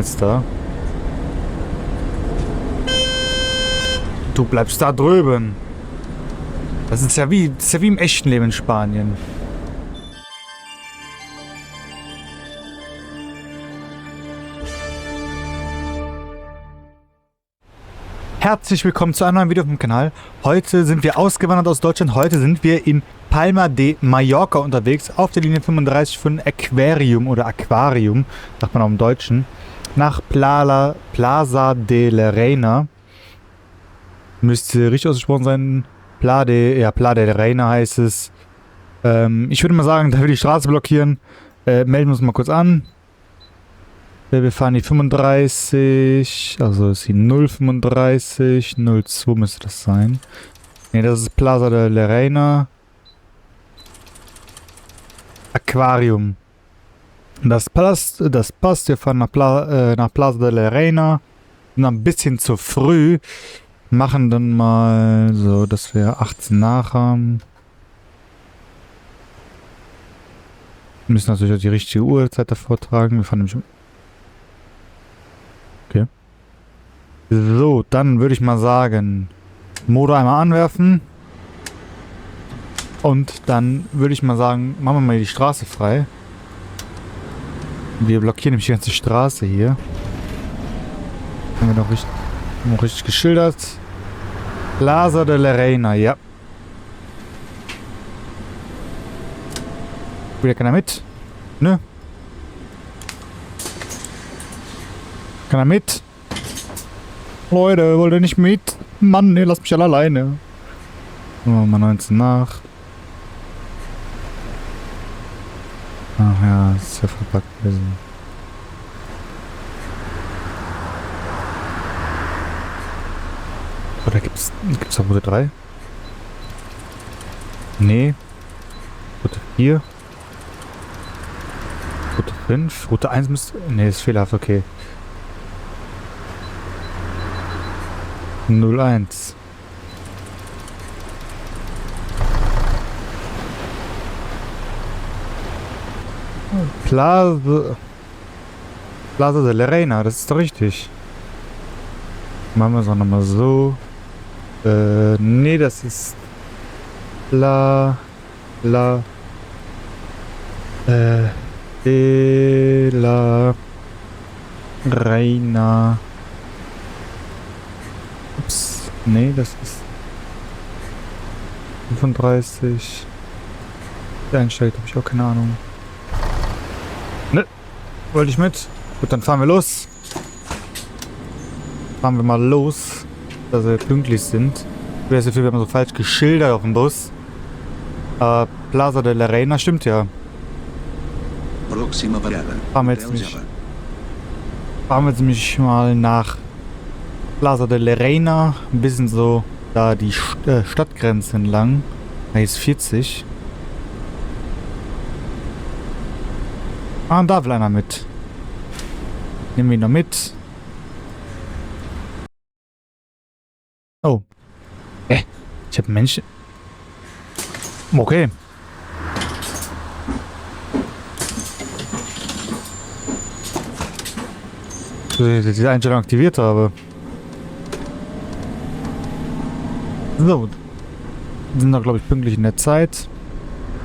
jetzt da. Du bleibst da drüben. Das ist ja wie im echten Leben in Spanien. Herzlich willkommen zu einem neuen Video auf dem Kanal. Heute sind wir ausgewandert aus Deutschland. Heute sind wir in Palma de Mallorca unterwegs. Auf der Linie 35 von Aquarium oder Aquarium, sagt man auch im Deutschen. Nach Plaza de la Reina. Müsste richtig ausgesprochen sein. Playa de la Reina heißt es. Ich würde mal sagen, da wir die Straße blockieren, melden wir uns mal kurz an. Wir fahren die 35, also ist die 035, 02 müsste das sein. Ne, das ist Plaza de la Reina. Aquarium. Das passt. Wir fahren nach Plaza de la Reina. Sind ein bisschen zu früh. Machen dann mal so, dass wir 18 nach haben. Wir müssen natürlich auch die richtige Uhrzeit davor tragen. Wir fahren nämlich... Okay. So, dann würde ich mal sagen, Motor einmal anwerfen. Und dann würde ich mal sagen, machen wir mal die Straße frei. Wir blockieren nämlich die ganze Straße hier. Haben wir noch richtig geschildert. Plaza de la Reina, ja. Will keiner mit? Nö. Keiner mit? Leute, wollt ihr nicht mit? Mann, nee, lasst mich alle alleine. Machen wir mal 19 nach. Ach ja, das ist ja verpackt gewesen. Oder gibt's da Route 3? Nee. Route 4. Route 5. Route 1 müsste... Nee, ist fehlerhaft, okay. 01. Plaza de la Reina, das ist doch richtig. Machen wir es auch nochmal so. Nee, das ist de la Reina. Ups, nee, das ist 35. Der einsteigt, habe ich auch keine Ahnung. Ne, wollte ich mit. Gut, dann fahren wir los. Fahren wir mal los, dass wir pünktlich sind. Ich weiß nicht, wir haben so falsch geschildert auf dem Bus. Plaza de la Reina, stimmt ja. Fahren wir jetzt nämlich mal nach Plaza de la Reina. Ein bisschen so da die Stadtgrenze entlang. Da ist 40. Ah, und da will einer mit. Nehmen wir ihn noch mit. Oh. Ich hab Menschen. Okay. Dass ich diese Einstellung aktiviert habe. So. Wir sind noch, glaube ich, pünktlich in der Zeit.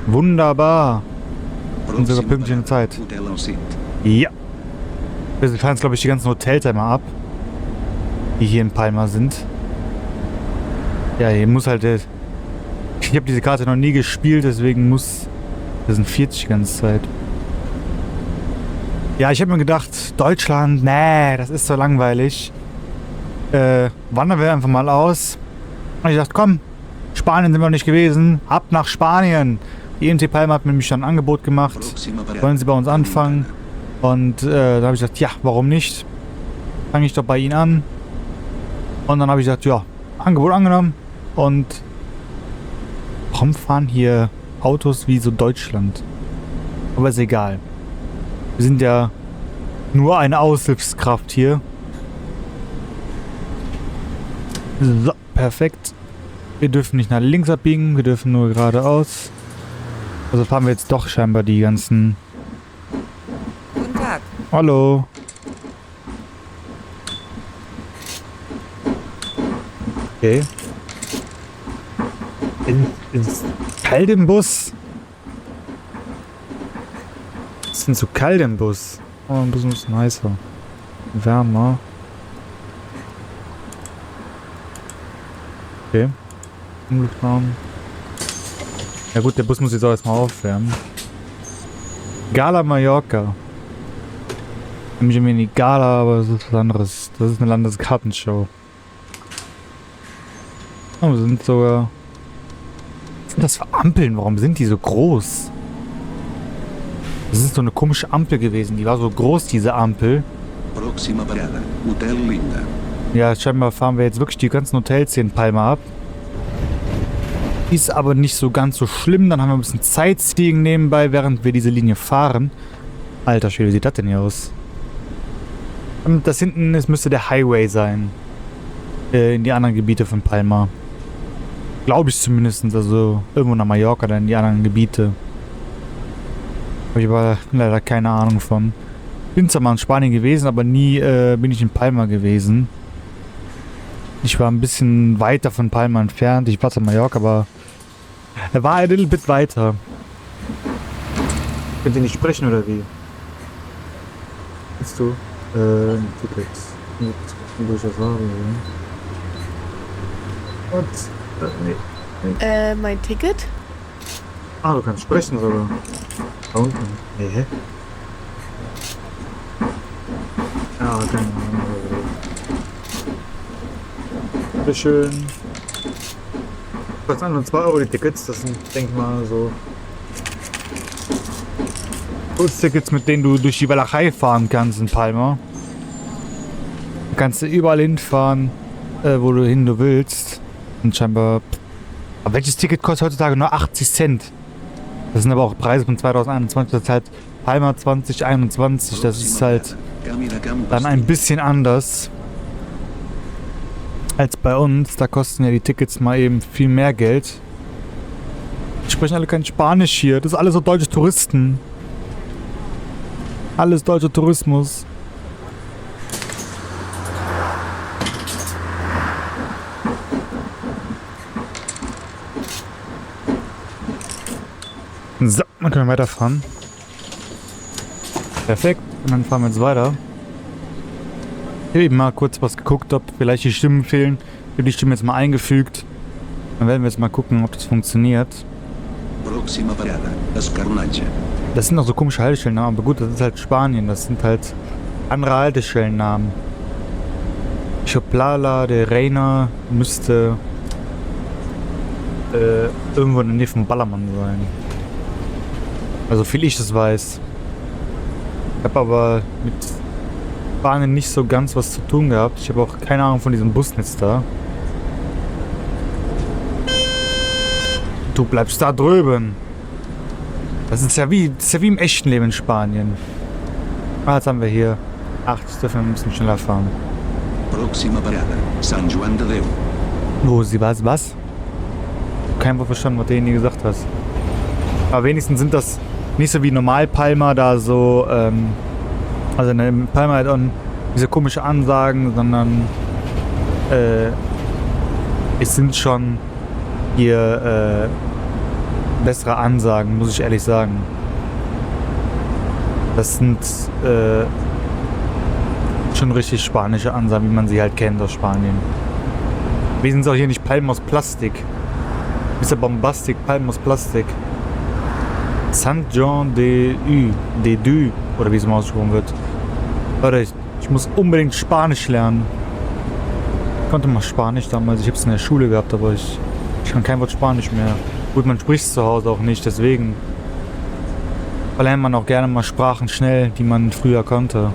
Wunderbar. Wir sind sogar pünktlich in der Zeit. Ja. Wir fahren jetzt, glaube ich, die ganzen Hotels einmal ab, die hier in Palma sind. Ja, hier muss halt... Ich habe diese Karte noch nie gespielt, deswegen muss... Das sind 40 die ganze Zeit. Ja, ich habe mir gedacht, Deutschland, nee, das ist so langweilig. Wandern wir einfach mal aus. Und ich dachte, komm, Spanien sind wir noch nicht gewesen. Ab nach Spanien. Die IMT Palma hat mir nämlich schon ein Angebot gemacht. Wollen Sie bei uns anfangen? Und da habe ich gesagt, ja, warum nicht? Fange ich doch bei Ihnen an. Und dann habe ich gesagt, ja, Angebot angenommen. Und warum fahren hier Autos wie so Deutschland? Aber ist egal. Wir sind ja nur eine Aushilfskraft hier. So, perfekt. Wir dürfen nicht nach links abbiegen, wir dürfen nur geradeaus. Also fahren wir jetzt doch scheinbar die ganzen... Guten Tag. Hallo. Okay. Ist kalt im Bus? Ist denn so kalt im Bus? Oh, ein bisschen nicer. Wärmer. Okay. Umluftraum. Ja gut, der Bus muss jetzt auch erstmal aufwärmen. Gala Mallorca. Nämlich irgendwie die Gala, aber das ist was anderes. Das ist eine Landeskartenshow. Oh, wir sind sogar... Was sind das für Ampeln? Warum sind die so groß? Das ist so eine komische Ampel gewesen. Die war so groß, diese Ampel. Proxima parada, Hotel Linda. Ja, scheinbar fahren wir jetzt wirklich die ganzen Hotels hier in Palma ab. Ist aber nicht so ganz so schlimm. Dann haben wir ein bisschen Sightseeing nebenbei, während wir diese Linie fahren. Alter Schwede, wie sieht das denn hier aus? Und das hinten, es müsste der Highway sein. In die anderen Gebiete von Palma. Glaube ich zumindest. Also irgendwo nach Mallorca, dann in die anderen Gebiete. Habe ich aber leider keine Ahnung von. Bin zwar mal in Spanien gewesen, aber nie bin ich in Palma gewesen. Ich war ein bisschen weiter von Palma entfernt. Ich war zwar in Mallorca, aber er war ein little bit weiter. Könnt ihr nicht sprechen oder wie? Willst du? Tickets. Durch das Radio, ja. Nee. Mein Ticket? Ah, du kannst sprechen sogar. Da unten. Hä? Ja, keine Ahnung. Bitteschön. Kostet nur 2 Euro die Tickets. Das sind, denk mal, so Kurztickets, mit denen du durch die Walachei fahren kannst in Palma. Du kannst überall hinfahren, wo du hin du willst. Und scheinbar... Aber welches Ticket kostet heutzutage nur 80 Cent? Das sind aber auch Preise von 2021. Das ist halt Palma 2021. Das ist halt dann ein bisschen anders als bei uns. Da kosten ja die Tickets mal eben viel mehr Geld. Die sprechen alle kein Spanisch hier. Das ist alles so deutsche Touristen. Alles deutscher Tourismus. So, dann können wir weiterfahren. Perfekt. Und dann fahren wir jetzt weiter. Ich habe eben mal kurz was geguckt, ob vielleicht die Stimmen fehlen. Ich habe die Stimmen jetzt mal eingefügt. Dann werden wir jetzt mal gucken, ob das funktioniert. Proxima parada, Escarnache. Das sind auch so komische Haltestellennamen, aber gut, das ist halt Spanien. Das sind halt andere Haltestellennamen. Choplala de Reina müsste irgendwo in der Nähe von Ballermann sein. Also viel ich das weiß. Ich habe aber mit Spanien nicht so ganz was zu tun gehabt. Ich habe auch keine Ahnung von diesem Busnetz da. Du bleibst da drüben. Das ist ja wie im echten Leben in Spanien. Ah, jetzt haben wir hier. Ach, jetzt dürfen wir ein bisschen schneller fahren. Proxima parada, San Juan de Déu. Wo sie was? Kein Wort verstanden, was du nie gesagt hast. Aber wenigstens sind das nicht so wie normal Palma da so, also in Palma halt auch diese komische Ansagen, sondern es sind schon hier bessere Ansagen, muss ich ehrlich sagen. Das sind schon richtig spanische Ansagen, wie man sie halt kennt aus Spanien. Wir sind auch hier nicht Palmen aus Plastik. Ist ja Bombastik, Palmen aus Plastik. Sant Jean de Du, oder wie es mal ausgesprochen wird. Leute, ich muss unbedingt Spanisch lernen. Ich konnte mal Spanisch damals, ich habe es in der Schule gehabt, aber ich kann kein Wort Spanisch mehr. Gut, man spricht es zu Hause auch nicht, deswegen verlernt man auch gerne mal Sprachen schnell, die man früher konnte.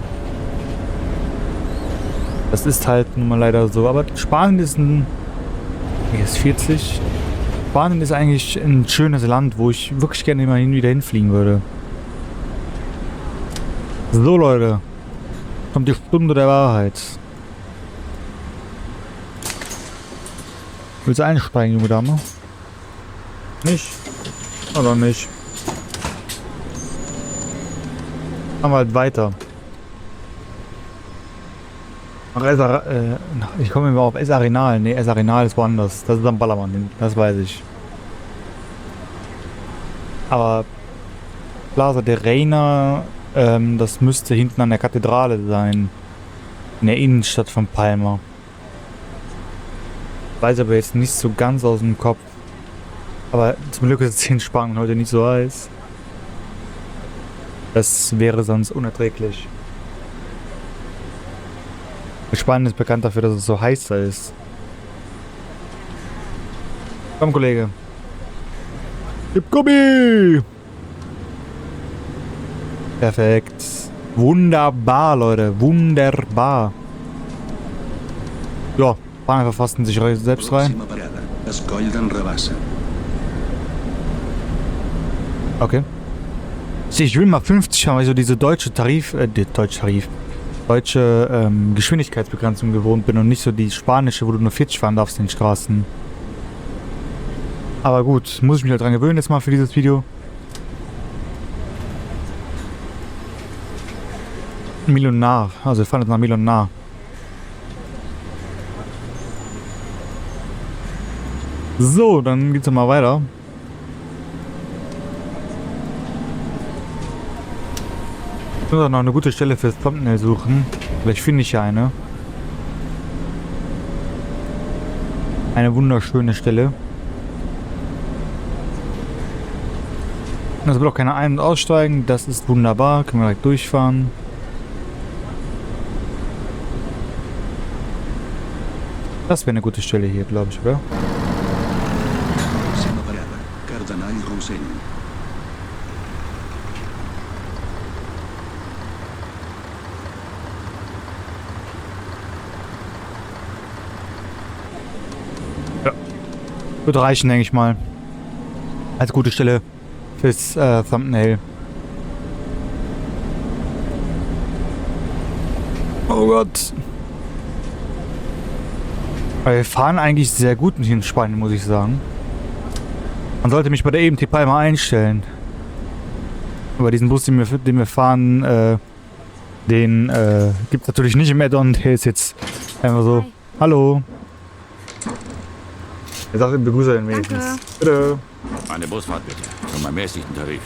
Das ist halt nun mal leider so, aber Spanien ist hier ist 40. Spanien ist eigentlich ein schönes Land, wo ich wirklich gerne immer wieder hinfliegen würde. So Leute, kommt die Stunde der Wahrheit. Willst du einsteigen, junge Dame? Nicht? Oder nicht? Machen wir halt weiter. Ich komme immer auf Es Arenal. Ne, Es Arenal ist woanders. Das ist am Ballermann, das weiß ich. Aber Plaza de Reina, das müsste hinten an der Kathedrale sein. In der Innenstadt von Palma. Weiß aber jetzt nicht so ganz aus dem Kopf. Aber zum Glück ist es in Spanien heute nicht so heiß. Das wäre sonst unerträglich. Spanien ist bekannt dafür, dass es so heiß da ist. Komm, Kollege. Gib Gummi! Perfekt. Wunderbar, Leute. Wunderbar. Ja, fahren einfach fast in sich selbst rein. Pròxima parada, Escoll d'en Rabassa. Okay. Ich will mal 50 haben, weil ich so diese deutsche deutsche Geschwindigkeitsbegrenzung gewohnt bin und nicht so die spanische, wo du nur 40 fahren darfst in den Straßen. Aber gut, muss ich mich halt dran gewöhnen jetzt mal für dieses Video. Milonar, also wir fahren jetzt nach Milonar. So, dann geht's mal weiter. Ich muss auch noch eine gute Stelle fürs Thumbnail suchen. Vielleicht finde ich ja eine. Eine wunderschöne Stelle. Es wird auch keiner ein- und aussteigen. Das ist wunderbar. Können wir direkt durchfahren. Das wäre eine gute Stelle hier, glaube ich, oder? Pròxima parada, Cardenal Rossell. Wird reichen, denke ich mal. Als gute Stelle fürs Thumbnail. Oh Gott. Aber wir fahren eigentlich sehr gut hier in Spanien, muss ich sagen. Man sollte mich bei der EMT Palma einstellen. Aber diesen Bus, den wir fahren, den gibt es natürlich nicht im Add-on. Der ist jetzt einfach so. Hi. Hallo. Er sagt, ich begrüße ihn wenigstens. Danke. Bitte. Eine Busfahrt bitte. Zum ermäßigten Tarif.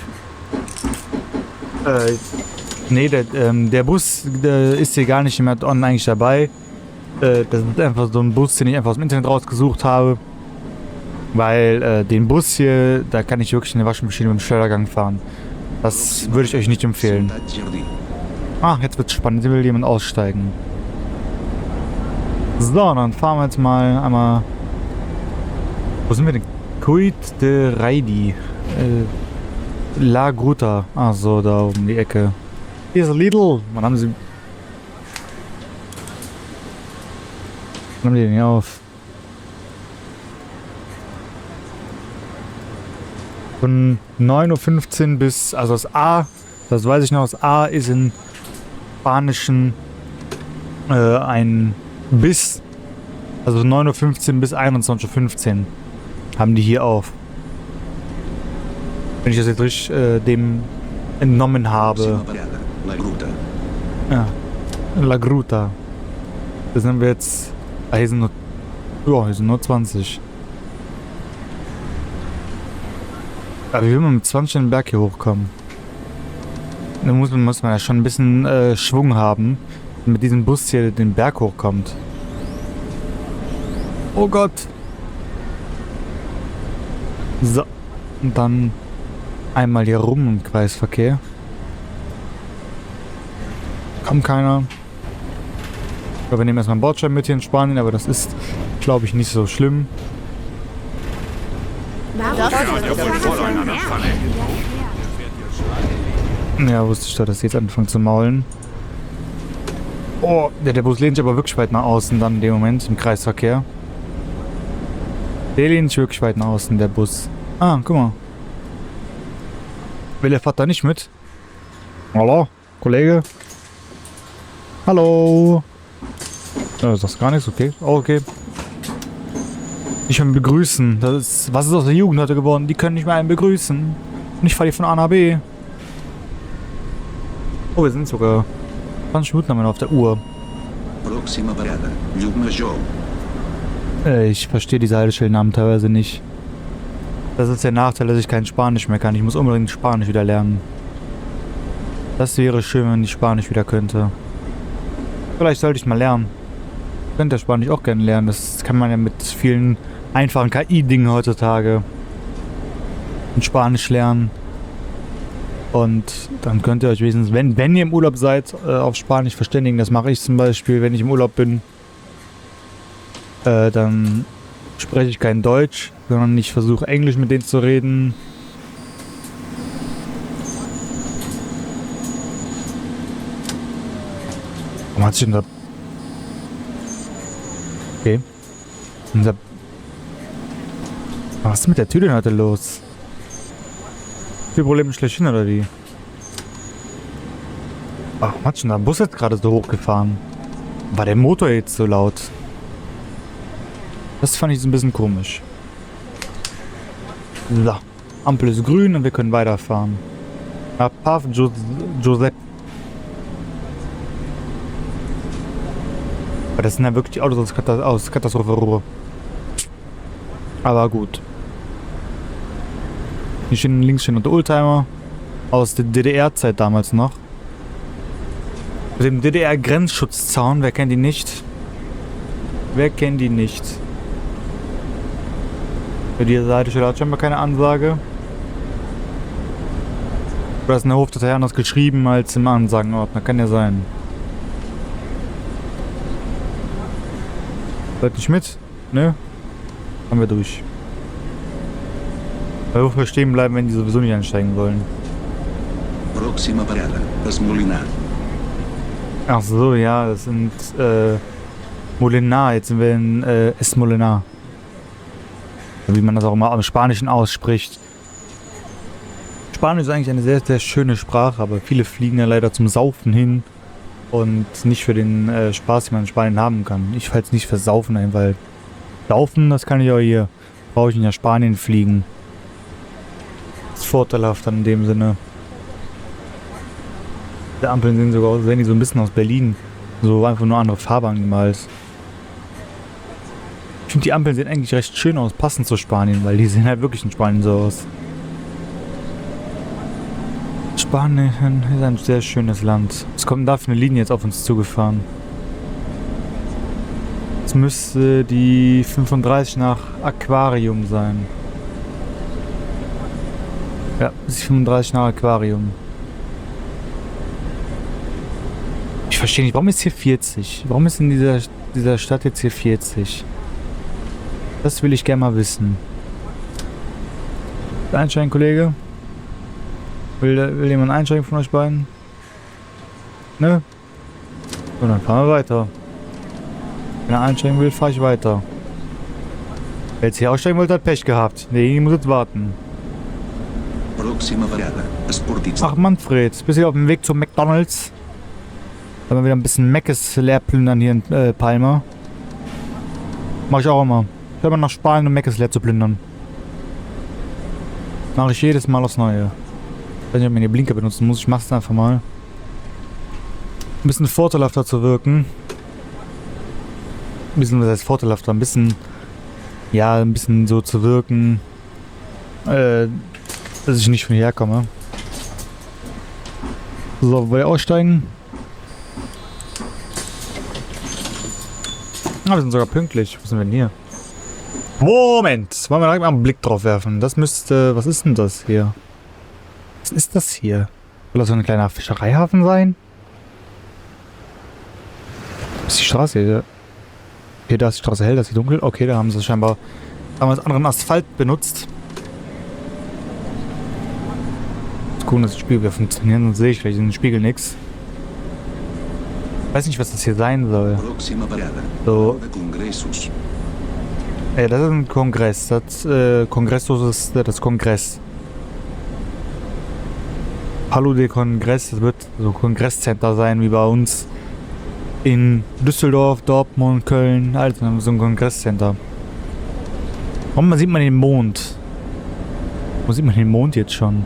Nee, der Bus ist hier gar nicht im Add-on eigentlich dabei. Das ist einfach so ein Bus, den ich einfach aus dem Internet rausgesucht habe. Weil den Bus hier, da kann ich wirklich eine Waschmaschine mit dem Schleudergang fahren. Das würde ich euch nicht empfehlen. Ciutat Jardí. Ah, jetzt wird's spannend. Jetzt will jemand aussteigen. So, dann fahren wir jetzt mal einmal... Wo sind wir denn? Cuit de Raidi. La Gruta. Ach so, da um die Ecke. Hier ist Lidl. Wann haben sie... Wann haben die denn hier auf? Von 9:15 Uhr bis... Also das A, das weiß ich noch, das A ist in Spanischen ein bis... Also 9:15 Uhr bis 21:15 Uhr haben die hier auf. Wenn ich das jetzt richtig dem entnommen habe. Pròxima parada, La Gruta. Ja. La Gruta. Da sind wir jetzt... Ah, hier sind nur... Ja, hier sind nur 20. Aber wie will man mit 20 den Berg hier hochkommen? Da muss man ja schon ein bisschen Schwung haben, mit diesem Bus hier den Berg hochkommt. Oh Gott! So, und dann einmal hier rum im Kreisverkehr. Kommt keiner. Wir nehmen erstmal einen Bordstein mit hier in Spanien, aber das ist, glaube ich, nicht so schlimm. Ja, wusste ich doch, dass die jetzt anfangen zu maulen. Oh, der Bus lehnt sich aber wirklich weit nach außen dann in dem Moment im Kreisverkehr. Der lehnt sich wirklich weit nach außen, der Bus. Ah, guck mal. Will der Vater nicht mit? Hallo, Kollege? Hallo? Ja, das ist gar nichts, okay. Oh, okay. Nicht mehr begrüßen. Das ist, was ist aus der Jugend heute geworden? Die können nicht mehr einen begrüßen. Und ich fahre hier von A nach B. Oh, wir sind sogar 20 Minuten haben wir noch auf der Uhr. Próxima parada, Llucmajor. Ich verstehe diese Haltestellen teilweise nicht. Das ist der Nachteil, dass ich kein Spanisch mehr kann. Ich muss unbedingt Spanisch wieder lernen. Das wäre schön, wenn ich Spanisch wieder könnte. Vielleicht sollte ich mal lernen. Ich könnte Spanisch auch gerne lernen. Das kann man ja mit vielen einfachen KI-Dingen heutzutage in Spanisch lernen. Und dann könnt ihr euch wenigstens, wenn ihr im Urlaub seid, auf Spanisch verständigen. Das mache ich zum Beispiel, wenn ich im Urlaub bin. Dann spreche ich kein Deutsch, sondern ich versuche Englisch mit denen zu reden. Warum hat sich denn da... Okay. Was ist mit der Tür denn heute los? Viel Probleme schlechthin oder wie? Ach, was ist denn da? Der Bus ist gerade so hochgefahren. War der Motor jetzt so laut? Das fand ich so ein bisschen komisch. So. Ampel ist grün und wir können weiterfahren. Ja, Pav Josep. Aber das sind ja wirklich Autos aus Katastrophe. Aber gut. Hier stehen links stehen unter Oldtimer. Aus der DDR-Zeit damals noch. Mit dem DDR-Grenzschutzzaun. Wer kennt die nicht? Wer kennt die nicht? Für diese Seite steht halt scheinbar keine Ansage. Oder ist in der Hofdatei anders geschrieben als im Ansagenordner. Kann ja sein. Seid nicht mit? Ne? Haben wir durch. Weil wir stehen bleiben, wenn die sowieso nicht einsteigen wollen. Próxima parada, Esmolinar. Ach so, ja, das sind Molinar. Jetzt sind wir in Esmolinar. Wie man das auch immer am Spanischen ausspricht. Spanisch ist eigentlich eine sehr, sehr schöne Sprache, aber viele fliegen ja leider zum Saufen hin und nicht für den Spaß, den man in Spanien haben kann. Ich fahre jetzt nicht für Saufen ein, weil Saufen, das kann ich auch hier. Brauche ich in Spanien fliegen. Das ist vorteilhaft dann in dem Sinne. Die Ampeln sehen sogar aus, sehen die so ein bisschen aus Berlin. So einfach nur andere Farbe angemalt. Ich finde, die Ampeln sehen eigentlich recht schön aus, passend zu Spanien, weil die sehen halt wirklich in Spanien so aus. Spanien ist ein sehr schönes Land. Es kommt da für eine Linie jetzt auf uns zugefahren. Es müsste die 35 nach Aquarium sein. Ja, es ist 35 nach Aquarium. Ich verstehe nicht, warum ist hier 40? Warum ist in dieser Stadt jetzt hier 40? Das will ich gerne mal wissen. Einsteigen, Kollege? Will jemand einsteigen von euch beiden? Ne? So, dann fahren wir weiter. Wenn er einsteigen will, fahre ich weiter. Wer jetzt hier aussteigen wollte, hat Pech gehabt. Nee, ich muss jetzt warten. Ach Manfred, bist du auf dem Weg zum McDonalds? Sollen wir wieder ein bisschen Meckes leer plündern hier in Palma? Mach ich auch immer. Ich höre mal nach Spanien, um Meckes leer zu plündern. Mache ich jedes Mal aufs Neue. Ich weiß nicht, ob man den Blinker benutzen muss. Ich mach's einfach mal. Ein bisschen vorteilhafter zu wirken. Ein bisschen, was heißt vorteilhafter? Ein bisschen, ja, ein bisschen so zu wirken, dass ich nicht von hierher komme. So, wollen wir aussteigen? Ah, wir sind sogar pünktlich. Was sind wir denn hier? Moment! Wollen wir direkt mal einen Blick drauf werfen. Das müsste... Was ist denn das hier? Was ist das hier? Soll das so ein kleiner Fischereihafen sein? Ist die Straße hier? Hier, da ist die Straße hell, da ist sie dunkel. Okay, da haben sie scheinbar damals anderen Asphalt benutzt. Ist cool, dass die Spiegel wieder funktionieren, sonst sehe ich vielleicht in den Spiegel nichts. Ich weiß nicht, was das hier sein soll. So. Ja, das ist ein Kongress. Das Kongressus ist das Kongress. Palo de Kongress, das wird so ein Kongresscenter sein wie bei uns in Düsseldorf, Dortmund, Köln. Also so ein Kongresscenter. Warum sieht man den Mond? Wo sieht man den Mond jetzt schon?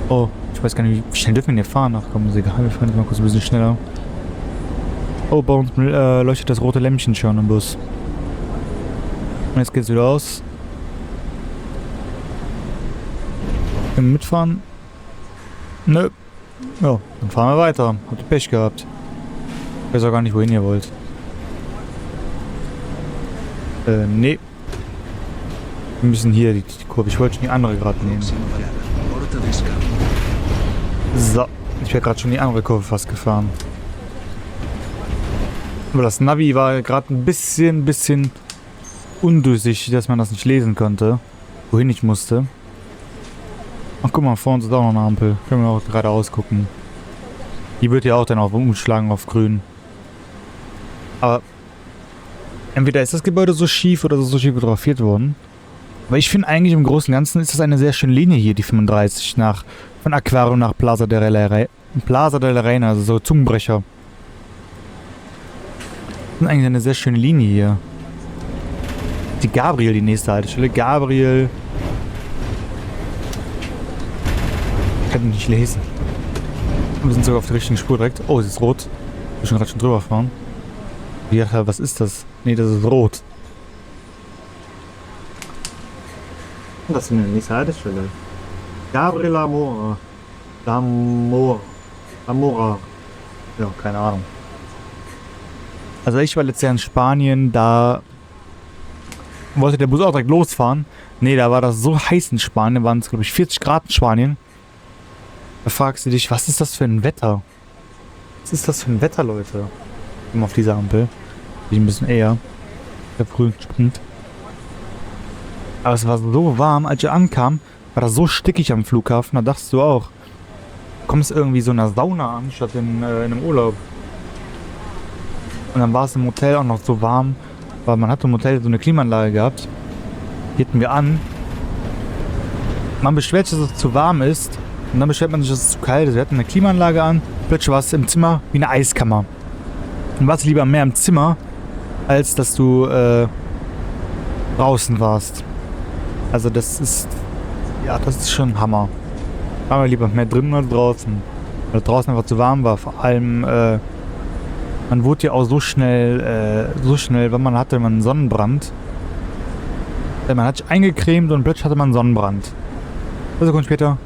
Oh, ich weiß gar nicht, wie schnell dürfen wir denn hier fahren? Ach komm, ist egal, wir fahren jetzt mal kurz ein bisschen schneller. Oh, bei uns leuchtet das rote Lämpchen schon im Bus. Und jetzt geht's wieder aus. Können wir mitfahren? Nö. Ja, dann fahren wir weiter. Habt ihr Pech gehabt. Ich weiß auch gar nicht, wohin ihr wollt. Nee. Wir müssen hier die Kurve. Ich wollte schon die andere gerade nehmen. Prossima parata, Porta del Scalo. So. Ich wäre gerade schon die andere Kurve fast gefahren. Aber das Navi war gerade ein bisschen undurchsichtig, dass man das nicht lesen konnte. Wohin ich musste. Ach, guck mal, vor uns ist auch noch eine Ampel. Können wir auch geradeaus gucken. Die wird ja auch dann auf umschlagen auf grün. Aber entweder ist das Gebäude so schief oder so schief fotografiert worden. Aber ich finde eigentlich im Großen und Ganzen ist das eine sehr schöne Linie hier, die 35 von Aquarium nach Plaza del Reina, also so Zungenbrecher. Das ist eigentlich eine sehr schöne Linie hier. Die Gabriel, die nächste Haltestelle. Gabriel. Kann ich nicht lesen. Wir sind sogar auf der richtigen Spur direkt. Oh, es ist rot. Ich bin gerade schon drüber fahren. Ja, was ist das? Nee, das ist rot. Das ist eine nächste Haltestelle. Gabriel Amora. Amora. Ja, keine Ahnung. Also ich war letztes Jahr in Spanien, da wollte der Bus auch direkt losfahren. Nee, da war das so heiß in Spanien, waren es glaube ich 40 Grad in Spanien. Da fragst du dich, was ist das für ein Wetter? Was ist das für ein Wetter, Leute? Immer auf dieser Ampel. Ein bisschen eher. Der früh springt. Aber es war so warm, als ich ankam, war das so stickig am Flughafen, da dachtest du auch, du kommst irgendwie so in einer Sauna an, statt in einem Urlaub. Und dann war es im Hotel auch noch so warm, weil man hatte im Hotel so eine Klimaanlage gehabt. Die hatten wir an. Man beschwert sich, dass es zu warm ist. Und dann beschwert man sich, dass es zu kalt ist. Wir hatten eine Klimaanlage an. Plötzlich war es im Zimmer wie eine Eiskammer. Und warst lieber mehr im Zimmer, als dass du draußen warst. Also das ist, ja, das ist schon Hammer. Waren wir lieber mehr drinnen als draußen. Weil draußen einfach zu warm war. Vor allem, man wurde ja auch so schnell, weil man hatte einen Sonnenbrand. Man hat sich eingecremt und plötzlich hatte man einen Sonnenbrand. 2 Sekunden später,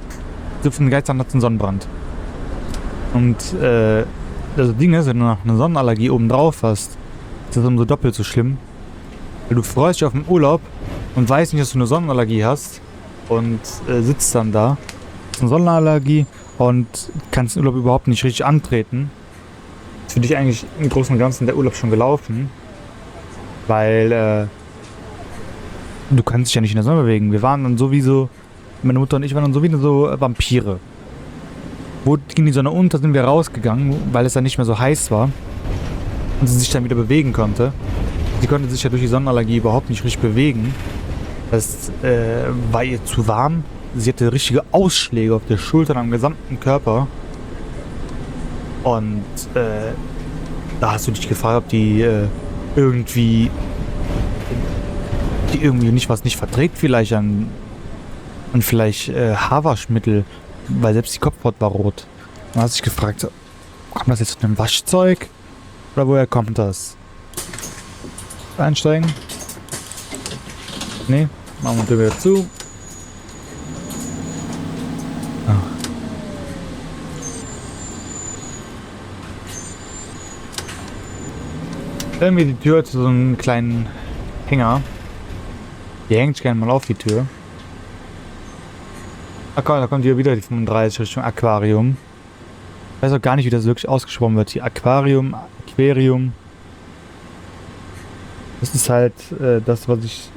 so von Geistern hat es einen Sonnenbrand. Und das Ding ist, wenn du noch eine Sonnenallergie oben drauf hast, ist das umso doppelt so schlimm. Weil du freust dich auf den Urlaub und weißt nicht, dass du eine Sonnenallergie hast und sitzt dann da. Du hast eine Sonnenallergie und kannst den Urlaub überhaupt nicht richtig antreten. Ist für dich eigentlich im Großen und Ganzen der Urlaub schon gelaufen, weil du kannst dich ja nicht in der Sonne bewegen. Wir waren dann sowieso, meine Mutter und ich waren dann sowieso so Vampire. Wo ging die Sonne unter, sind wir rausgegangen, weil es dann nicht mehr so heiß war und sie sich dann wieder bewegen konnte. Sie konnte sich ja durch die Sonnenallergie überhaupt nicht richtig bewegen. Das war ihr zu warm. Sie hatte richtige Ausschläge auf der Schulter und am gesamten Körper. Und da hast du dich gefragt, ob die irgendwie nicht verträgt vielleicht an vielleicht Haarwaschmittel, weil selbst die Kopfhaut war rot. Dann hast du dich gefragt, kommt das jetzt von einem Waschzeug? Oder woher kommt das? Einsteigen? Nee, machen wir die Tür wieder zu. Irgendwie die Tür hat so einen kleinen Hänger. Die hängt gerne mal auf die Tür. Ah komm, da kommt hier wieder die 35 Richtung Aquarium. Ich weiß auch gar nicht, wie das wirklich ausgesprochen wird. Hier Aquarium. Das ist halt das, was ich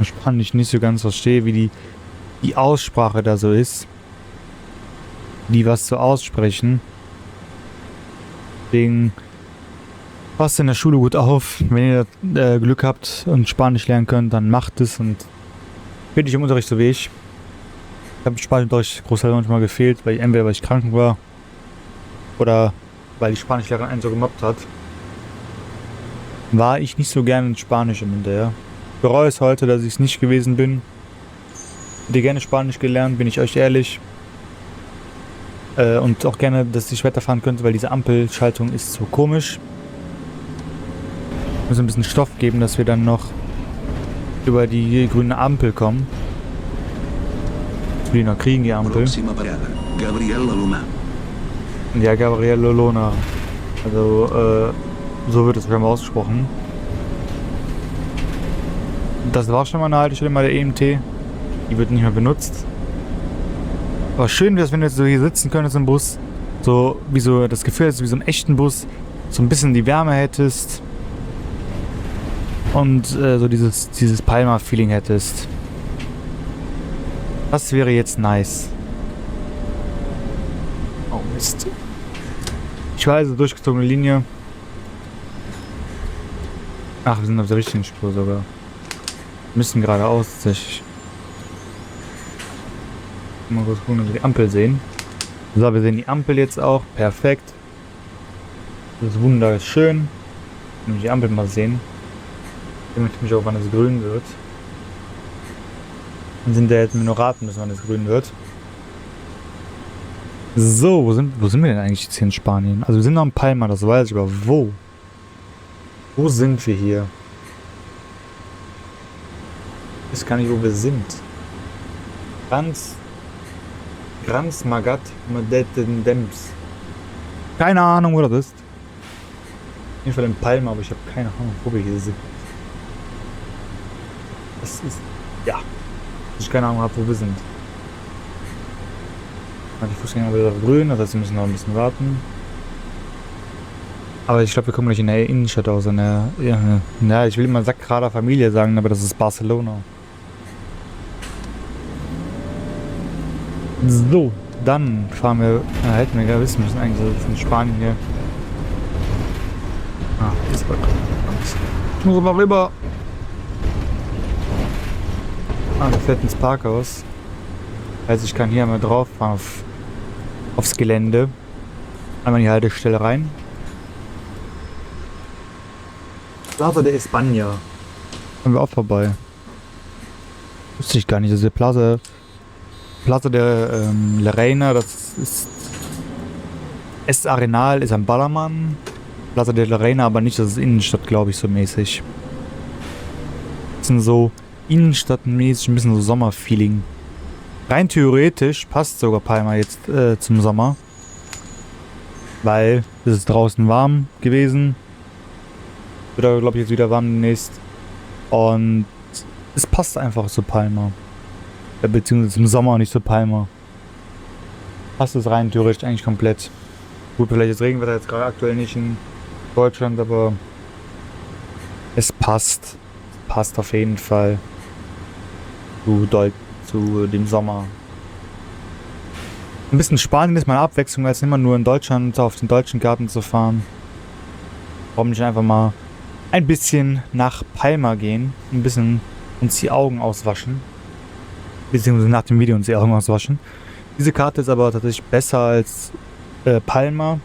in Spanisch nicht so ganz verstehe, wie die Aussprache da so ist. Die was zu aussprechen. Deswegen passt in der Schule gut auf. Wenn ihr Glück habt und Spanisch lernen könnt, dann macht es und bin ich im Unterricht so wie ich. Ich habe im Spanischunterricht großteils manchmal gefehlt, weil ich krank war oder weil die Spanischlehrerin einen so gemobbt hat. War ich nicht so gerne in Spanisch im Hinterher. Ich bereue es heute, dass ich es nicht gewesen bin. Hätte gerne Spanisch gelernt, bin ich euch ehrlich. Und auch gerne, dass ich weiterfahren könnte, weil diese Ampelschaltung ist so komisch. Müssen ein bisschen Stoff geben, dass wir dann noch über die grüne Ampel kommen. Dass wir die noch kriegen, die Ampel. Prossima parada, Gabriella Luna. Ja, Gabriele Lona. Also, so wird es schon mal ausgesprochen. Das war schon mal eine Haltestelle bei der EMT. Die wird nicht mehr benutzt. Aber schön wäre es, wenn du jetzt so hier sitzen könntest im Bus. So, wie so das Gefühl, dass du wie so im echten Bus so ein bisschen die Wärme hättest. Und so dieses Palma-Feeling hättest. Das wäre jetzt nice. Oh Mist. Ich weiß, durchgezogene Linie. Ach, wir sind auf der richtigen Spur sogar. Wir müssen geradeaus tatsächlich. Mal kurz gucken, ob wir die Ampel sehen. So, wir sehen die Ampel jetzt auch. Perfekt. Das Wunder ist schön. Wenn wir die Ampel mal sehen. Ich möchte mich auch, wann es grün wird. Dann sind wir jetzt nur noch raten müssen, wann es grün wird. So, wo sind wir denn eigentlich jetzt hier in Spanien? Also wir sind noch in Palma, das weiß ich, aber wo? Wo sind wir hier? Ich weiß gar nicht, wo wir sind. Grans Magat Madeten Dems. Keine Ahnung, wo das ist. Auf jeden Fall in Palma, aber ich habe keine Ahnung, wo wir hier sind. Das ist... Ja. Ich keine Ahnung habe, wo wir sind. Die Fußgänger wieder grün, das heißt, wir müssen noch ein bisschen warten. Aber ich glaube, wir kommen gleich in der Innenstadt aus. Ich will immer Sagrada Familie sagen, aber das ist Barcelona. So, dann fahren wir. Hätten wir gar wissen, wir müssen eigentlich so in Spanien hier. Ah, das war. Ich muss aber rüber. Ah, da fährt ins Parkhaus. Also ich kann hier einmal drauf fahren aufs Gelände. Einmal in die Haltestelle rein. Plaza de España. Kommen wir auch vorbei. Wusste ich gar nicht, das ist der Plaza de La Reina, das ist Arenal, ist am Ballermann. Plaza de la Reina, aber nicht, das ist Innenstadt, glaube ich, so mäßig. Bisschen so Innenstadtmäßig, ein bisschen so Sommerfeeling. Rein theoretisch passt sogar Palma jetzt zum Sommer. Weil es ist draußen warm gewesen. Wird aber, glaube ich, jetzt wieder warm demnächst. Und es passt einfach zu Palma. Beziehungsweise zum Sommer, nicht zu Palma. Passt es rein theoretisch eigentlich komplett. Gut, vielleicht ist Regenwetter jetzt gerade aktuell nicht in Deutschland, aber es passt. Es passt auf jeden Fall zu dem Sommer. Ein bisschen Spanien ist mal eine Abwechslung, als immer nur in Deutschland auf den deutschen Garten zu fahren. Warum nicht einfach mal ein bisschen nach Palma gehen, ein bisschen uns die Augen auswaschen. Beziehungsweise nach dem Video uns die Augen auswaschen. Diese Karte ist aber tatsächlich besser als Palma.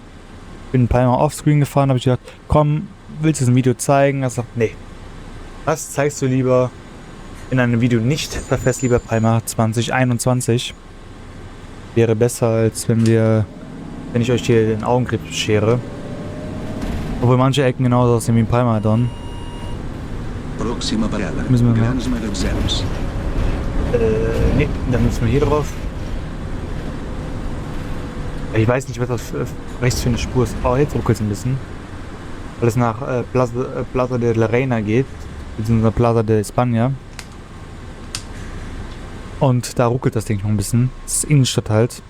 Bin in Palma offscreen gefahren, habe ich gedacht, komm, willst du das Video zeigen? Er sagt, nee. Das zeigst du lieber in einem Video nicht. Verfasst lieber Palma 2021. Wäre besser, als wenn ich euch hier den Augenkrebs schere. Obwohl manche Ecken genauso aussehen wie in Palma dann. Prossima parada, Müssen wir mal. Grans Magatzems. Ne, dann müssen wir hier drauf. Ich weiß nicht, was das rechts für eine Spur ist. Oh, jetzt ruckelt es ein bisschen. Weil es nach Plaza de la Reina geht. Beziehungsweise Plaza de España. Und da ruckelt das Ding noch ein bisschen. Das ist Innenstadt halt.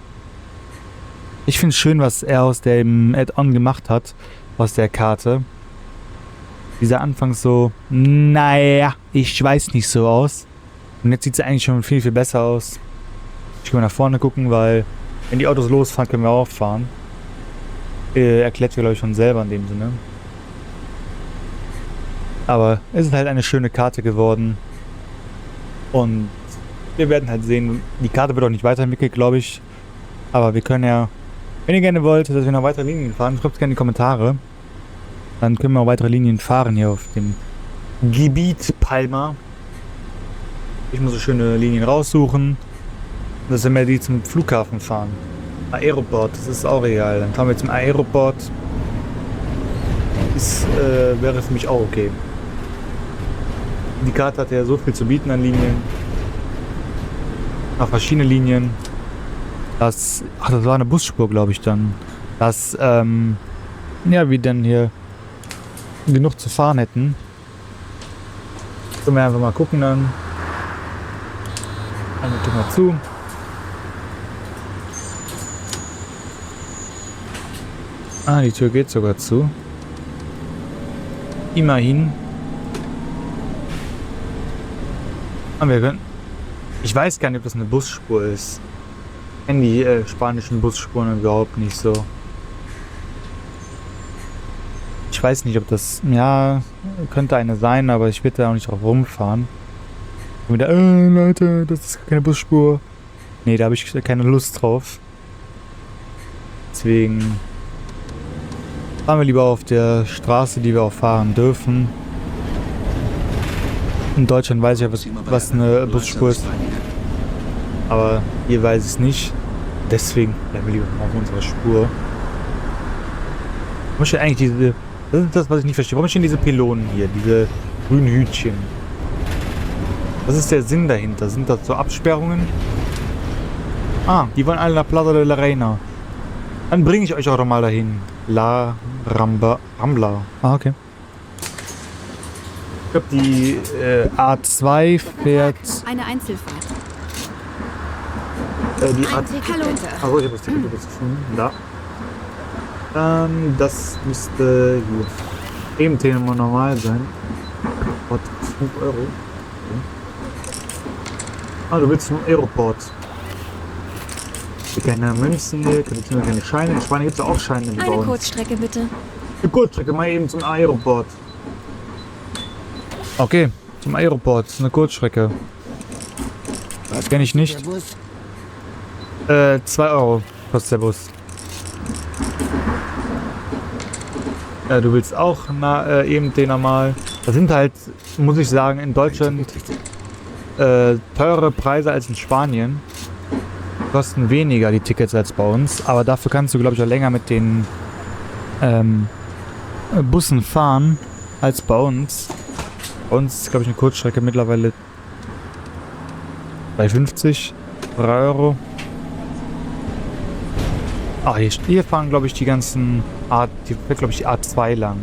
Ich finde es schön, was er aus dem Add-on gemacht hat. Aus der Karte. Dieser Anfangs so, naja, ich weiß nicht so aus. Und jetzt sieht es eigentlich schon viel, viel besser aus. Ich kann mal nach vorne gucken, weil wenn die Autos losfahren, können wir auch fahren. Erklärt sich, glaube ich, schon selber in dem Sinne. Aber es ist halt eine schöne Karte geworden. Und wir werden halt sehen, die Karte wird auch nicht weiterentwickelt, glaube ich. Aber wir können ja, wenn ihr gerne wollt, dass wir noch weitere Linien fahren, schreibt es gerne in die Kommentare. Dann können wir auch weitere Linien fahren hier auf dem Gebiet Palma. Ich muss so schöne Linien raussuchen. Das sind wir die zum Flughafen fahren. Aeroport, das ist auch egal. Dann fahren wir zum Aeroport. wäre für mich auch okay. Die Karte hat ja so viel zu bieten an Linien. Auf verschiedene Linien. Das war eine Busspur, glaube ich dann. Dass, ja, wir dann hier genug zu fahren hätten. Können wir einfach mal gucken dann. Eine Tür mal zu. Ah, die Tür geht sogar zu. Immerhin. Aber wir können. Ich weiß gar nicht, ob das eine Busspur ist. Ich kenne die spanischen Busspuren überhaupt nicht so. Ich weiß nicht, ob das. Ja, könnte eine sein, aber ich würde da auch nicht drauf rumfahren. Und wieder, Leute, das ist keine Busspur. Nee, da habe ich keine Lust drauf. Deswegen fahren wir lieber auf der Straße, die wir auch fahren dürfen. In Deutschland weiß ich ja, was eine Busspur ist. Aber hier weiß ich es nicht. Deswegen bleiben wir lieber auf unserer Spur. Warum steht eigentlich diese. Das ist das, was ich nicht verstehe. Warum stehen diese Pylonen hier? Diese grünen Hütchen. Was ist der Sinn dahinter? Sind das so Absperrungen? Ah, die wollen alle nach Plaza de la Reina. Dann bringe ich euch auch noch mal dahin. La Rambla. Ah, okay. Ich glaube, die A2 fährt. Eine Einzelfahrt. Die A2. Hallo. Achso, ich habe das Ticket jetzt gefunden. Da. Das müsste hier. EMT nochmal normal sein. Gott, 5 Euro. Okay. Ah, du willst zum Aeroport. Keine Münzen hier, keine Scheine. In Spanien gibt es auch Scheine. Eine Kurzstrecke bitte. Eine Kurzstrecke, mal eben zum Aeroport. Okay, zum Aeroport. Eine Kurzstrecke. Das kenne ich nicht. 2 Euro kostet der Bus. Du willst auch eben den normal. Das sind halt, muss ich sagen, in Deutschland teure Preise als in Spanien. Kosten weniger die Tickets als bei uns, aber dafür kannst du, glaube ich, auch länger mit den Bussen fahren als bei uns. Bei uns ist, glaube ich, eine Kurzstrecke mittlerweile bei 50, 3 Euro. Ah, hier fahren, glaube ich, die ganzen die fährt, glaube ich, die A2 lang.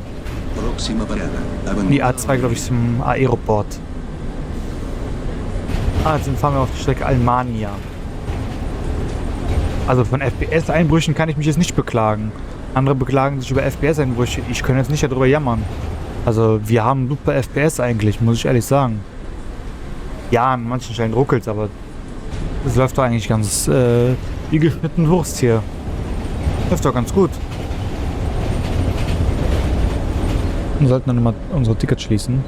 Die A2, glaube ich, zum Aeroport. Ah, jetzt fahren wir auf die Strecke Almania. Also von FPS-Einbrüchen kann ich mich jetzt nicht beklagen. Andere beklagen sich über FPS-Einbrüche. Ich kann jetzt nicht darüber jammern. Also wir haben super FPS eigentlich, muss ich ehrlich sagen. Ja, an manchen Stellen ruckelt es, aber es läuft doch eigentlich ganz wie geschnitten Wurst hier. Läuft doch ganz gut. Wir sollten dann immer unsere Tickets schließen.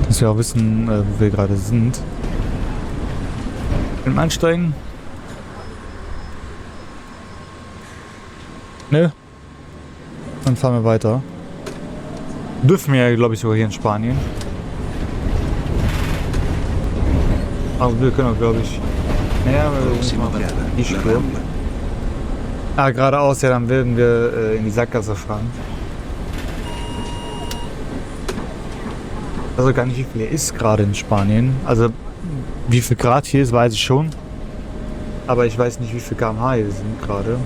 Dass wir auch wissen, wo wir gerade sind. Mit dem Einsteigen? Nö. Dann fahren wir weiter. Dürfen wir ja, glaube ich, sogar hier in Spanien. Aber wir können auch, glaube ich. Naja, die Spur. Ah, geradeaus, ja, dann werden wir in die Sackgasse fahren. Also gar nicht, wie viel hier ist gerade in Spanien. Also wie viel Grad hier ist, weiß ich schon. Aber ich weiß nicht, wie viel km/h hier sind gerade.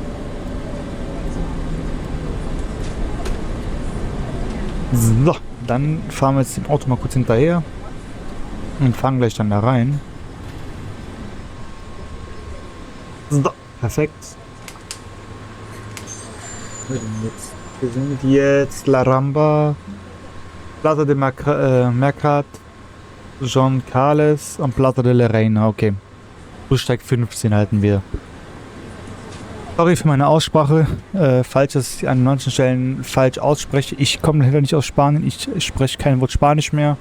So, dann fahren wir jetzt dem Auto mal kurz hinterher. Und fahren gleich dann da rein. So, perfekt. Wir sind jetzt La Rambla, Plaza de Mercat, John Carles und Plaza de la Reina. Okay. Bussteig 15 halten wir. Sorry für meine Aussprache, falls ich es an manchen Stellen falsch ausspreche. Ich komme leider nicht aus Spanien, ich spreche kein Wort Spanisch mehr.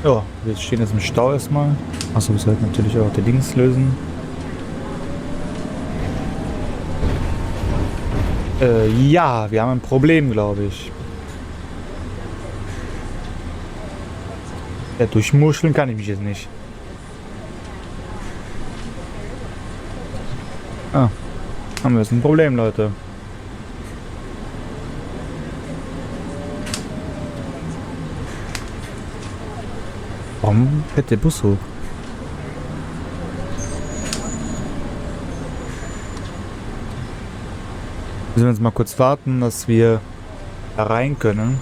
Ja, wir stehen jetzt im Stau erstmal. Achso, wir sollten natürlich auch die Dings lösen. Ja, wir haben ein Problem, glaube ich. Ja, durchmuscheln kann ich mich jetzt nicht. Ah. Haben wir jetzt ein Problem, Leute. Warum fährt der Bus hoch? Müssen wir jetzt mal kurz warten, dass wir da rein können.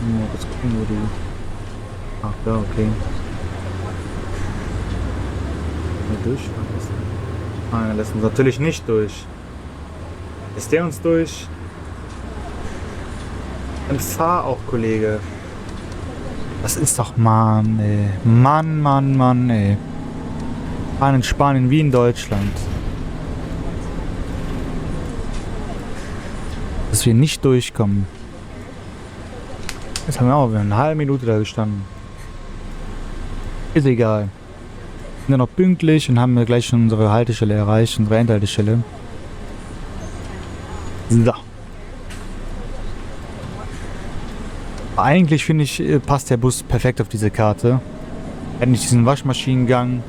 Mal kurz gucken, wo die... Ach, da, okay. Durchfahren lassen. Nein, er lässt uns natürlich nicht durch. Lässt der uns durch? Dann fahr auch, Kollege. Das ist doch Mann, ey. Mann, ey. Fahren in Spanien wie in Deutschland. Dass wir nicht durchkommen. Jetzt haben wir auch wieder eine halbe Minute da gestanden. Ist egal. Sind ja noch pünktlich und haben wir gleich schon unsere Haltestelle erreicht, unsere Endhaltestelle. So. Eigentlich finde ich, passt der Bus perfekt auf diese Karte. Er hat nicht diesen Waschmaschinengang.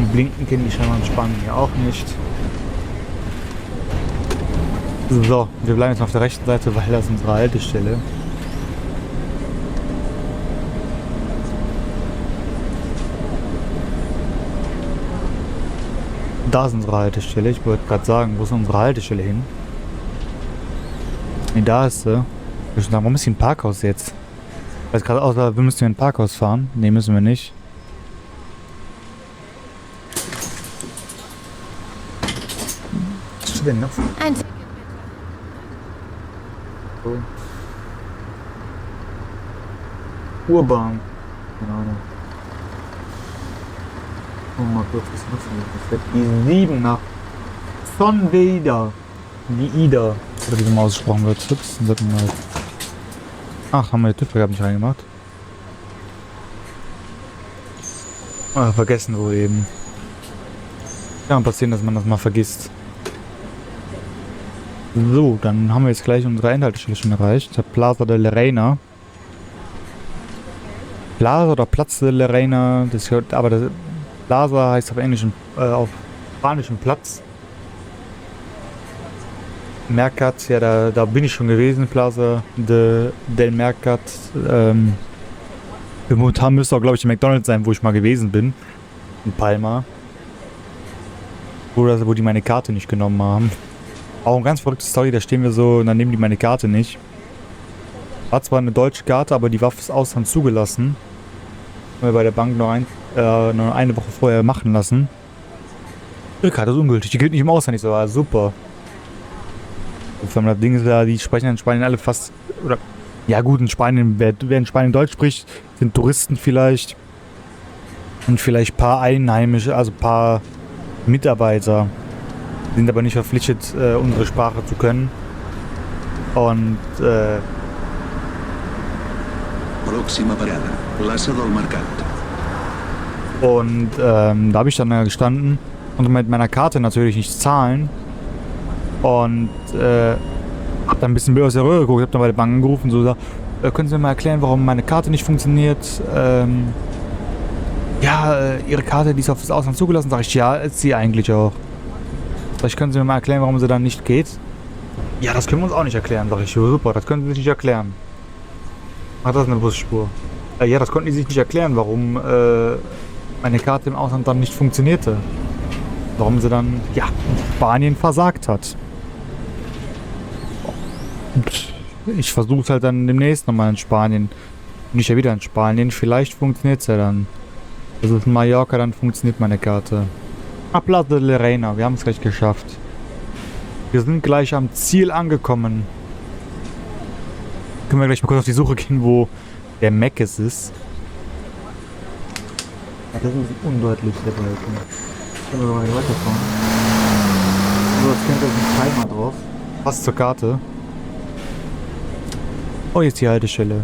Die Blinken kennen die scheinbar in Spanien hier auch nicht. So, wir bleiben jetzt auf der rechten Seite, weil das ist unsere Haltestelle. Da ist unsere Haltestelle. Ich wollte gerade sagen, wo ist unsere Haltestelle hin? Ne, da ist sie. Ich würde sagen, warum ist hier ein Parkhaus jetzt? Weil es gerade aussah, wir müssen in ein Parkhaus fahren. Ne, müssen wir nicht. Was ist denn noch? Ein So. Urbahn. Keine Ahnung. Oh mal kurz, was ist das denn? Die 7 nach Sonveida. Die Ida. Oder wie das mal ausgesprochen wird. Ups, ach, haben wir die TÜV-Vergabe nicht reingemacht? Ah, vergessen wohl eben. Kann passieren, dass man das mal vergisst. So, dann haben wir jetzt gleich unsere Endhaltestelle schon erreicht. Der Plaza de la Reina. Plaza oder Platz de la Reina, das gehört, aber das Plaza heißt auf Englisch, auf Spanischem Platz. Mercat, ja, da bin ich schon gewesen, Plaza del Mercat. Momentan müsste auch, glaube ich, McDonald's sein, wo ich mal gewesen bin. In Palma. Wo die meine Karte nicht genommen haben. Auch eine ganz verrückte Story, da stehen wir so und dann nehmen die meine Karte nicht. War zwar eine deutsche Karte, aber die war fürs Ausland zugelassen. Haben wir bei der Bank noch eine Woche vorher machen lassen. Ihre Karte ist ungültig, die gilt nicht im Ausland. Ich so, ah, super. Und vor allem das Ding ist ja, die sprechen in Spanien alle fast, oder, ja gut, in Spanien, wer in Spanien Deutsch spricht, sind Touristen vielleicht. Und vielleicht ein paar Einheimische, also ein paar Mitarbeiter. Sind aber nicht verpflichtet, unsere Sprache zu können. Und, Próxima parada, Plaza del Mercat. Und da habe ich dann gestanden und mit meiner Karte natürlich nicht zahlen. Und hab dann ein bisschen blöd aus der Röhre geguckt, hab dann bei der Bank angerufen und so gesagt, können Sie mir mal erklären, warum meine Karte nicht funktioniert? Ja, Ihre Karte, die ist auf das Ausland zugelassen. Sag ich, ja, ist sie eigentlich auch. Vielleicht können Sie mir mal erklären, warum sie dann nicht geht. Ja, das können wir uns auch nicht erklären, sag ich. Super, das können Sie sich nicht erklären. Ach, das ist eine Busspur. Ja, das konnten die sich nicht erklären, warum meine Karte im Ausland dann nicht funktionierte. Warum sie dann, ja, in Spanien versagt hat. Und ich versuche es halt dann demnächst nochmal in Spanien. Bin ich ja wieder in Spanien, vielleicht funktioniert es ja dann. Das ist in Mallorca, dann funktioniert meine Karte. Plaza de la Reina, wir haben es gleich geschafft. Wir sind gleich am Ziel angekommen. Können wir gleich mal kurz auf die Suche gehen, wo der Meckes ist. Ja, das ist ein bisschen undeutlich, der Balken. Können wir mal weiterfahren. So, jetzt kennt da ein Timer drauf. Passt zur Karte. Oh, jetzt die Haltestelle.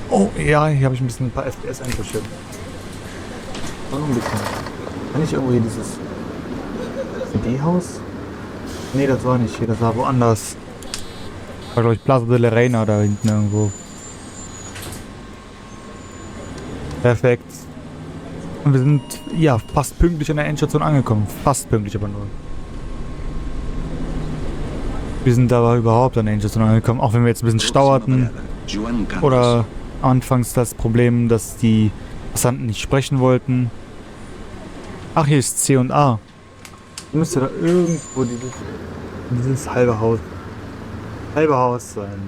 Oh, ja, hier habe ich ein paar FPS eingestellt. Noch ein bisschen. Kann ich irgendwo hier dieses CD-Haus? Nee, das war nicht hier, das war woanders. War, glaube ich, Plaza de la Reina da hinten irgendwo. Perfekt. Und wir sind, ja, fast pünktlich an der Endstation angekommen. Fast pünktlich aber nur. Wir sind aber überhaupt an der Endstation angekommen, auch wenn wir jetzt ein bisschen Stau hatten. Joan Carlos. Oder anfangs das Problem, dass die Passanten nicht sprechen wollten. Ach, hier ist C und A. Müsste da irgendwo dieses halbe Haus sein.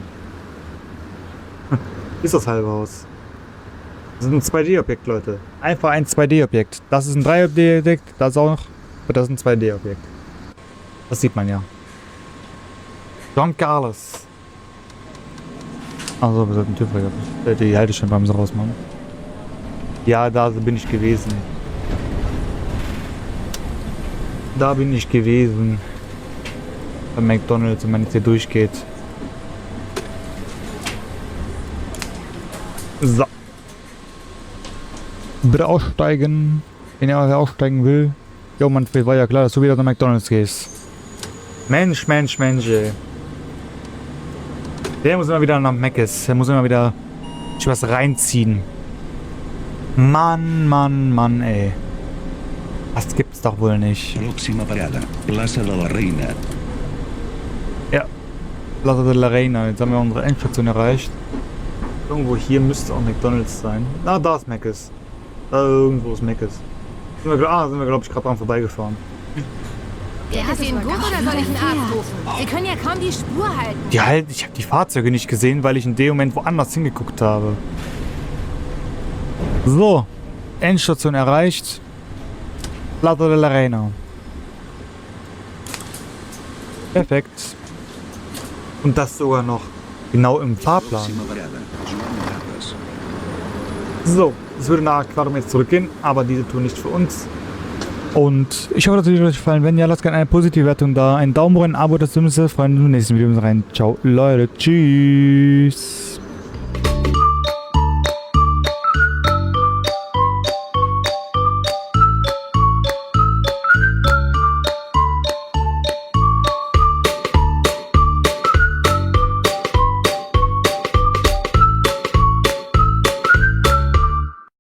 Ist das halbe Haus. Das ist ein 2D-Objekt, Leute. Einfach ein 2D-Objekt. Das ist ein 3D-Objekt, das auch noch. Aber das ist ein 2D-Objekt. Das sieht man ja. John Carlos. Also, wir sollten TÜV die Haltestellenbremse rausmachen. Ja, da bin ich gewesen. Da bin ich gewesen. Bei McDonald's, wenn man jetzt hier durchgeht. So. Bitte aussteigen. Wenn ihr aussteigen will. Jo, Manfred, war ja klar, dass du wieder nach McDonald's gehst. Mensch, ey. Der muss immer wieder nach Mc's. Der muss immer wieder sich was reinziehen. Mann, ey. Das gibt's doch wohl nicht. Próxima parada, Plaza de la Reina. Ja. Plaza de la Reina. Jetzt haben wir unsere Endstation erreicht. Irgendwo hier müsste auch McDonald's sein. Ah, da ist Mc's. Da irgendwo ist Mc's. Sind wir, glaube ich, gerade dran vorbeigefahren. Geht es Ihnen gut oder soll ich einen Arzt rufen? Sie können ja kaum die Spur halten. Ich habe die Fahrzeuge nicht gesehen, weil ich in dem Moment woanders hingeguckt habe. So. Endstation erreicht. Plaza de la Reina. Perfekt. Und das sogar noch genau im Fahrplan. Próxima parada, Joan Carlos. So, es würde nach Aquarium jetzt zurückgehen, aber diese Tour nicht für uns. Und ich hoffe, dass es euch gefallen. Wenn ja, lasst gerne eine positive Wertung da. Ein Daumen hoch, ein Abo, das würde uns sehr freuen. Im nächsten Video rein. Ciao, Leute. Tschüss.